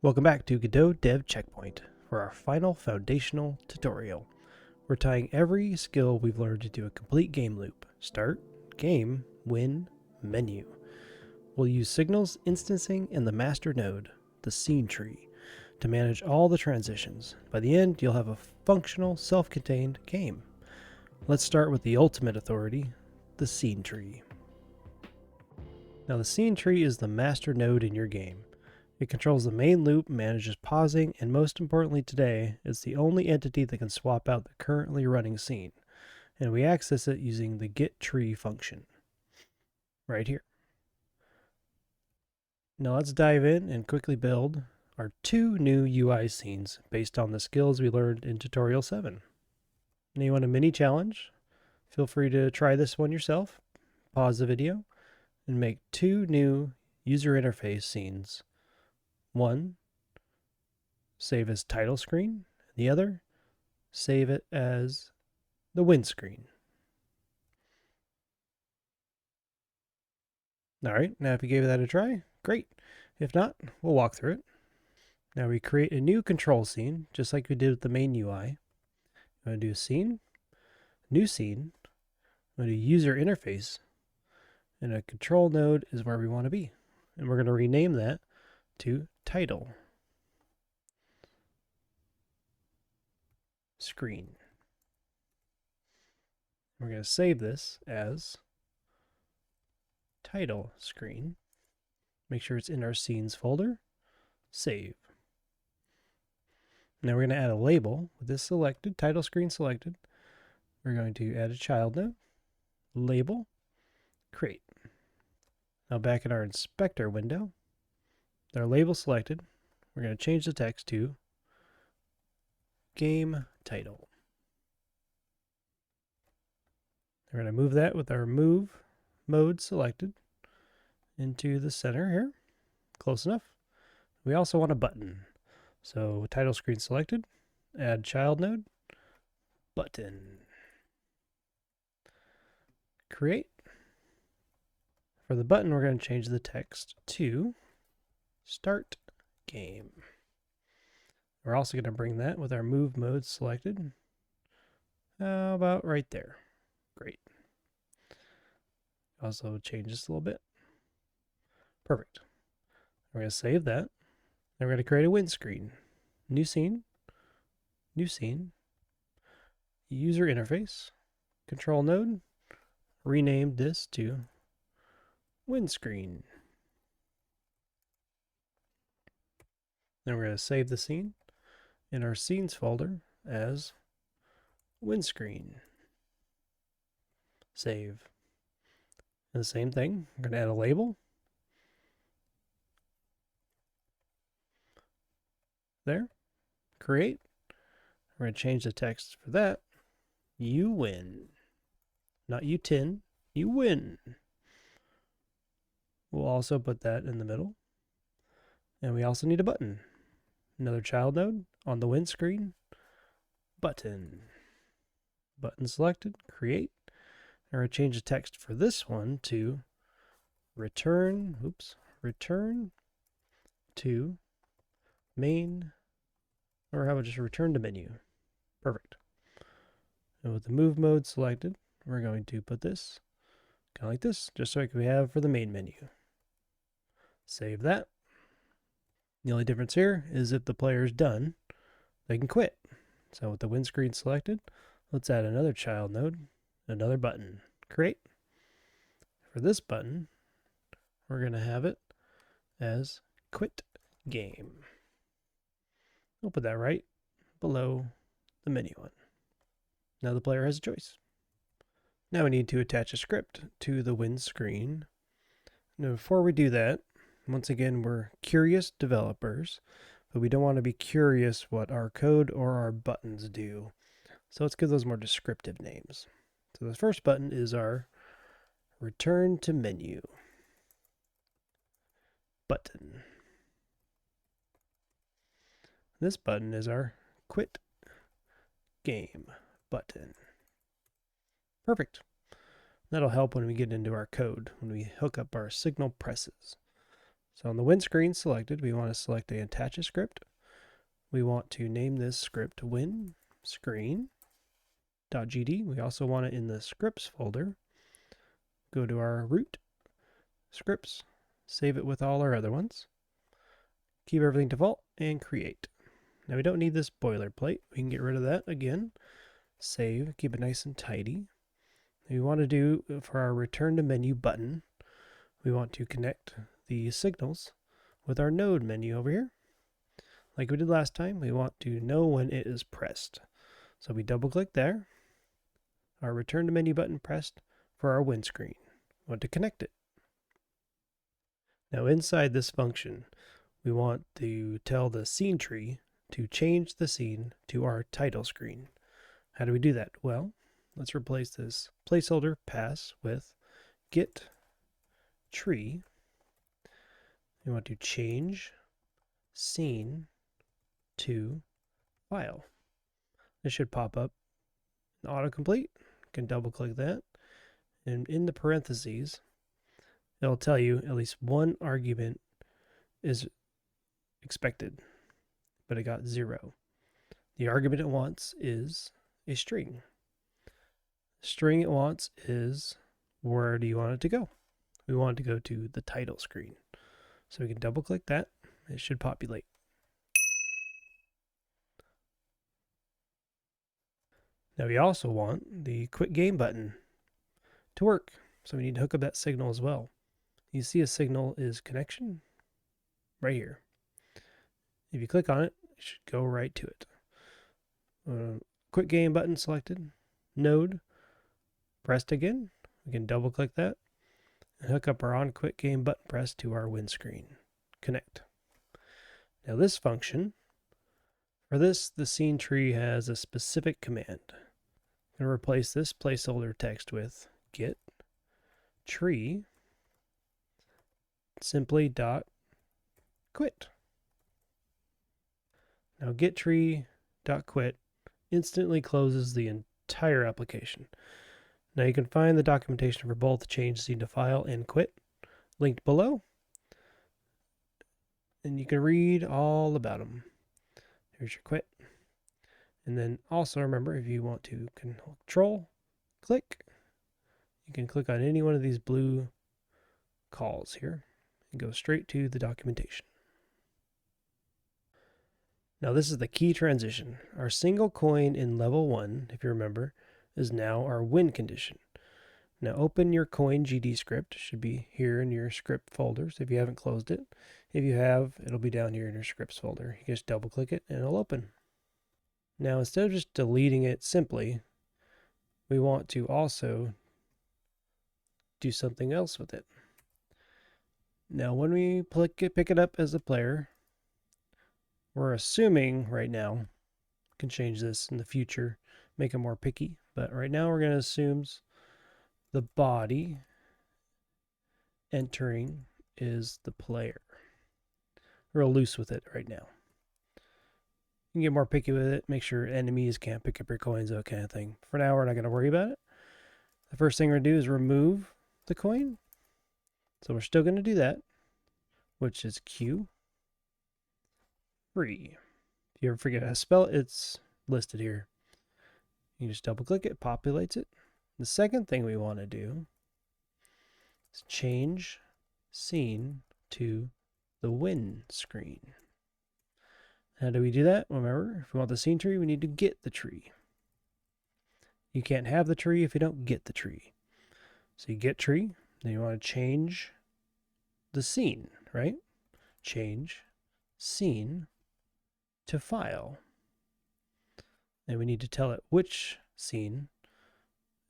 Welcome back to Godot Dev Checkpoint for our final foundational tutorial. We're tying every skill we've learned into a complete game loop. Start, game, win, menu. We'll use signals, instancing, and the master node, the SceneTree, to manage all the transitions. By the end, you'll have a functional, self-contained game. Let's start with the ultimate authority, the SceneTree. Now the SceneTree is the master node in your game. It controls the main loop, manages pausing, and most importantly today, it's the only entity that can swap out the currently running scene. And we access it using the getTree function. Right here. Now let's dive in and quickly build our two new UI scenes based on the skills we learned in tutorial 7. Now you want a mini challenge? Feel free to try this one yourself. Pause the video and make two new user interface scenes. One, save as title screen. The other, save it as the win screen. All right, now if you gave that a try, great. If not, we'll walk through it. Now we create a new control scene, just like we did with the main UI. I'm going to do scene, new scene. I'm going to do user interface, and a control node is where we want to be. And we're going to rename that to title screen. We're going to save this as title screen. Make sure it's in our scenes folder. Save. Now we're going to add a label with this selected, title screen selected. We're going to add a child node, label, create. Now back in our inspector window, with our label selected, we're going to change the text to game title. We're going to move that with our move mode selected into the center here. Close enough. We also want a button. So title screen selected, add child node, button. Create. For the button, we're going to change the text to start game. We're also going to bring that with our move mode selected. How about right there? Great. Also change this a little bit. Perfect. We're going to save that. Then we're going to create a win screen. New scene, user interface, control node, rename this to win screen. Then we're going to save the scene in our scenes folder as win screen. Save. And the same thing, we're going to add a label. There. Create. We're going to change the text for that. You win. Not you 10. You win. We'll also put that in the middle. And we also need a button. Another child node on the win screen. Button. Button selected. Create. And we're going to change the text for this one to return to main, or how about just return to menu. Perfect. And with the move mode selected, we're going to put this kind of like this, just like we have for the main menu. Save that. The only difference here is if the player is done, they can quit. So with the win screen selected, let's add another child node, another button. Create. For this button, we're going to have it as quit game. We'll put that right below the menu one. Now the player has a choice. Now we need to attach a script to the win screen. Now before we do that, once again, we're curious developers, but we don't want to be curious what our code or our buttons do. So let's give those more descriptive names. So the first button is our return to menu button. This button is our quit game button. Perfect. That'll help when we get into our code, when we hook up our signal presses. So on the win screen selected, we want to select a attach a script. We want to name this script win screen.gd. We also want it in the scripts folder. Go to our root scripts, save it with all our other ones. Keep everything default and create. Now we don't need this boilerplate. We can get rid of that again. Save, keep it nice and tidy. We want to do for our return to menu button, we want to connect the signals with our node menu over here. Like we did last time, we want to know when it is pressed. So we double click there, our return to menu button pressed for our win screen. We want to connect it. Now inside this function, we want to tell the SceneTree to change the scene to our title screen. How do we do that? Well, let's replace this placeholder pass with get tree. We want to change scene to file. This should pop up autocomplete. You can double click that. And in the parentheses, it'll tell you at least one argument is expected, but it got 0. The argument it wants is a string. The string it wants is, where do you want it to go? We want it to go to the title screen. So we can double click that. It should populate. Now we also want the quit game button to work. So we need to hook up that signal as well. You see a signal is connection right here. If you click on it, it should go right to it. Quit game button selected, node pressed again. We can double click that and hook up our on quit game button press to our win screen. Connect. Now this function, for this, the SceneTree has a specific command. I'm going to replace this placeholder text with get tree simply dot quit. Now get tree dot quit instantly closes the entire application. Now you can find the documentation for both change scene to file and quit linked below, and you can read all about them. Here's your quit. And then also remember, if you want to control click, you can click on any one of these blue calls here and go straight to the documentation. Now this is the key transition. Our single coin in level 1, if you remember, is now our win condition. Now open your Coin.gd script. It should be here in your script folders if you haven't closed it. If you have, it'll be down here in your scripts folder. You can just double click it and it'll open. Now instead of just deleting it simply, we want to also do something else with it. Now when we pick it up as a player, we're assuming right now, can change this in the future, make it more picky, but right now we're going to assume the body entering is the player. We're real loose with it right now. You can get more picky with it, make sure enemies can't pick up your coins, that kind of thing. For now, we're not going to worry about it. The first thing we're going to do is remove the coin. So we're still going to do that, which is Q free. If you ever forget how to spell it, it's listed here. You just double click it, populates it. The second thing we want to do is change scene to the win screen. How do we do that? Remember, if we want the scene tree, we need to get the tree. You can't have the tree if you don't get the tree. So you get tree, then you want to change the scene, right? Change scene to file. And we need to tell it which scene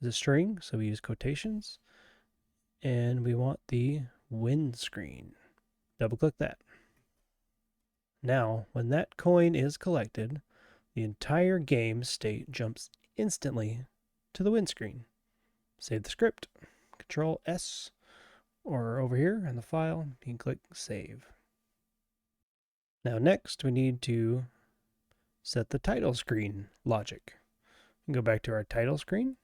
is a string, so we use quotations. And we want the win screen. Double click that. Now, when that coin is collected, the entire game state jumps instantly to the win screen. Save the script. Control S, or over here in the file, you can click save. Now next, we need to set the title screen logic. We can go back to our title screen,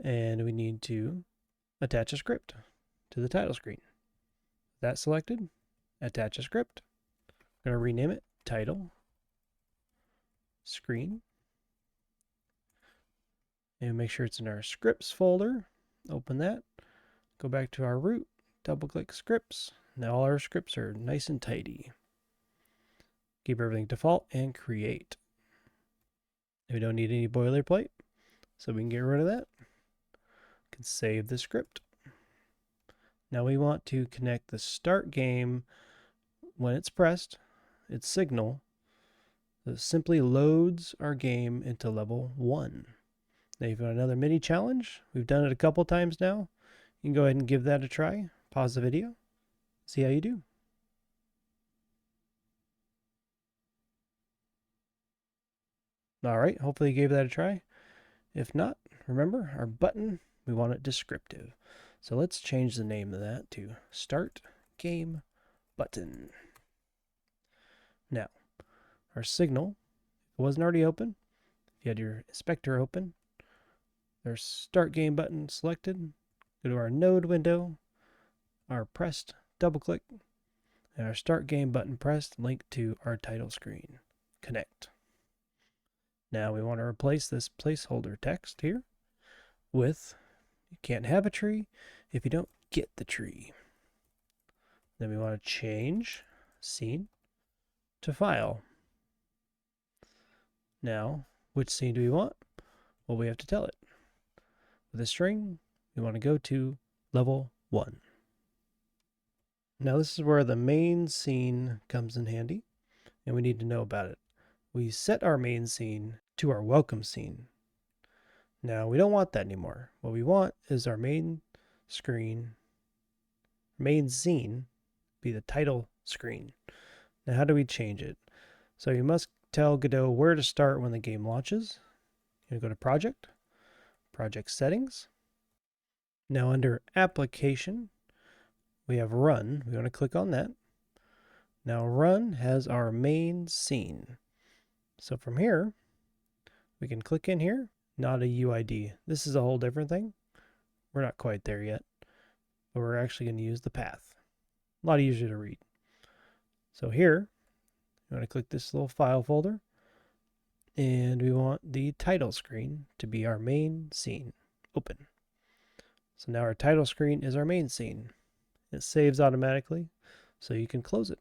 and we need to attach a script to the title screen. that selected, attach a script. I'm going to rename it title screen. And make sure it's in our scripts folder. Open that. Go back to our root. Double click scripts. Now all our scripts are nice and tidy. Keep everything default and create. We don't need any boilerplate, so we can get rid of that. We can save the script. Now we want to connect the start game when it's pressed, its signal. It simply loads our game into level 1. Now you've got another mini challenge. We've done it a couple times now. You can go ahead and give that a try. Pause the video. See how you do. All right, hopefully you gave that a try. If not, remember our button, we want it descriptive. So let's change the name of that to Start Game Button. Now, our signal, if it wasn't already open, if you had your inspector open, there's Start Game Button selected. Go to our node window, our pressed, double click, and our Start Game Button pressed, linked to our title screen. Connect. Now we want to replace this placeholder text here with, you can't have a tree if you don't get the tree. Then we want to change scene to file. Now, which scene do we want? Well, we have to tell it. With a string, we want to go to level 1. Now this is where the main scene comes in handy, and we need to know about it. We set our main scene to our welcome scene. Now we don't want that anymore. What we want is our main scene be the title screen. Now how do we change it? So you must tell Godot where to start when the game launches. You're going to go to Project Settings. Now under Application, we have Run. We want to click on that. Now Run has our main scene. So from here, we can click in here, not a UID. This is a whole different thing. We're not quite there yet, but we're actually going to use the path. A lot easier to read. So here, you want to click this little file folder, and we want the title screen to be our main scene. Open. So now our title screen is our main scene. It saves automatically, so you can close it.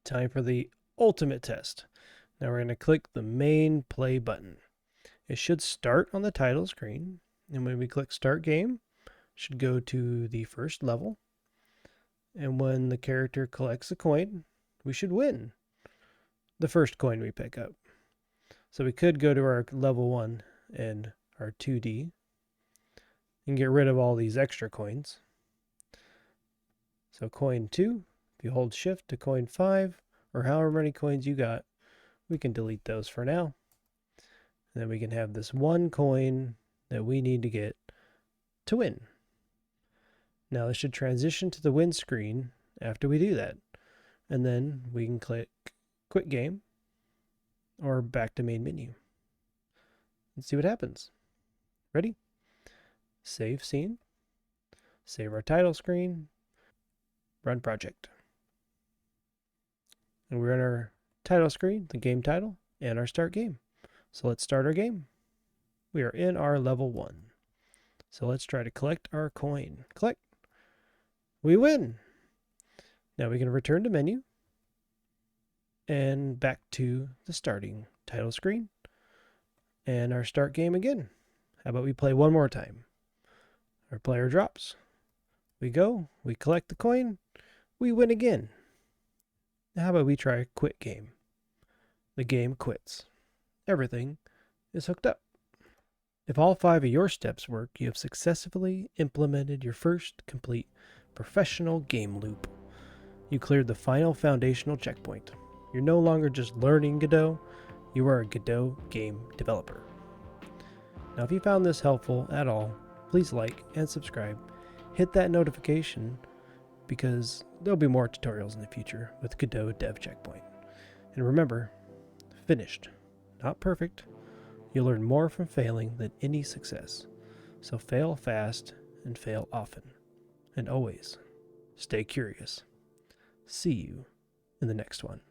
Time for the ultimate test. Now we're going to click the main play button. It should start on the title screen, and when we click Start Game, it should go to the first level. And when the character collects a coin, we should win the first coin we pick up. So we could go to our level 1 and our 2D and get rid of all these extra coins. So coin 2, if you hold shift to coin 5, or however many coins you got, we can delete those for now. And then we can have this one coin that we need to get to win. Now this should transition to the win screen after we do that. And then we can click Quit Game or back to main menu. Let's see what happens. Ready? Save scene. Save our title screen. Run project. And we're in our title screen, the game title, and our start game. So let's start our game. We are in our level 1. So let's try to collect our coin. Click. We win. Now we can return to menu and back to the starting title screen and our start game again. How about we play one more time? Our player drops. We go, we collect the coin, we win again. Now how about we try a quit game? The game quits. Everything is hooked up. If all 5 of your steps work, you have successfully implemented your first complete professional game loop. You cleared the final foundational checkpoint. You're no longer just learning Godot, you are a Godot game developer. Now if you found this helpful at all, please like and subscribe. Hit that notification because there'll be more tutorials in the future with Godot Dev Checkpoint. And remember, finished, not perfect. You'll learn more from failing than any success. So fail fast and fail often. And always stay curious. See you in the next one.